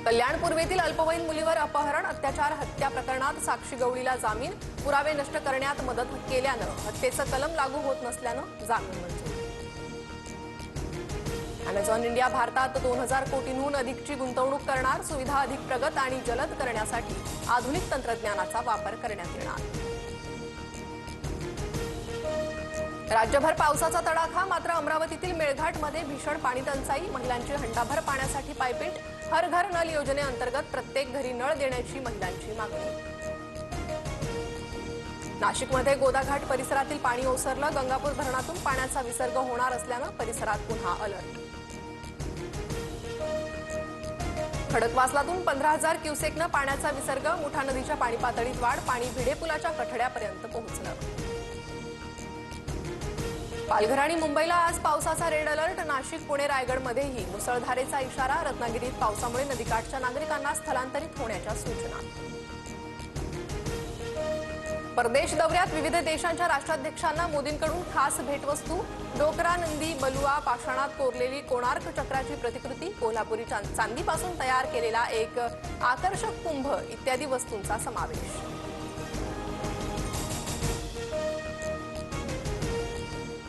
कल्याण पूर्वेतील अल्पवयीन मुलीवर अपहरण अत्याचार हत्या प्रकरणात साक्षी गवळीला जामीन, पुरावे नष्ट करण्यात मदत केल्यानं हत्येचं कलम लागू होत नसल्यानं जामीन मंजूर। अमेझॉन इंडिया भारतात 2000 कोटींहून अधिकची गुंतवणूक करणार, सुविधा अधिक प्रगत आणि जलद करण्यासाठी आधुनिक तंत्रज्ञानाचा वापर करण्यात येणार। राज्यभर पावसाचा तडाखा, मात्र अमरावतीतील मेळघाटमध्ये भीषण पाणी टंचाई, महिलांची हंडाभर पाण्यासाठी पायपीट, हर घर नल योजनेअंतर्गत प्रत्येक घरी नळ देण्याची महिलांची मागणी। नाशिकमध्ये गोदाघाट परिसरातील पाणी ओसरलं, गंगापूर धरणातून पाण्याचा विसर्ग होणार असल्यानं परिसरात पुन्हा अलर्ट। खडकवासलातून 15,000 क्युसेकनं पाण्याचा विसर्ग, मुठा नदीच्या पाणी पातळीत वाढ, पाणी भिडे पुलाच्या कठड्यापर्यंत पोहोचलं। पालघर आणि मुंबईला आज पावसाचा रेड अलर्ट, नाशिक पुणे रायगडमध्येही मुसळधारेचा इशारा, रत्नागिरीत पावसामुळे नदीकाठच्या नागरिकांना स्थलांतरित होण्याच्या सूचना। परदेश दौऱ्यात विविध देशांच्या राष्ट्राध्यक्षांना मोदींकडून खास भेटवस्तू, डोकरा, नंदी, बलुआ, पाषाणात कोरलेली कोणार्क चक्राची प्रतिकृती, कोल्हापुरी चांदीपासून तयार केलेला एक आकर्षक कुंभ इत्यादी वस्तूंचा समावेश।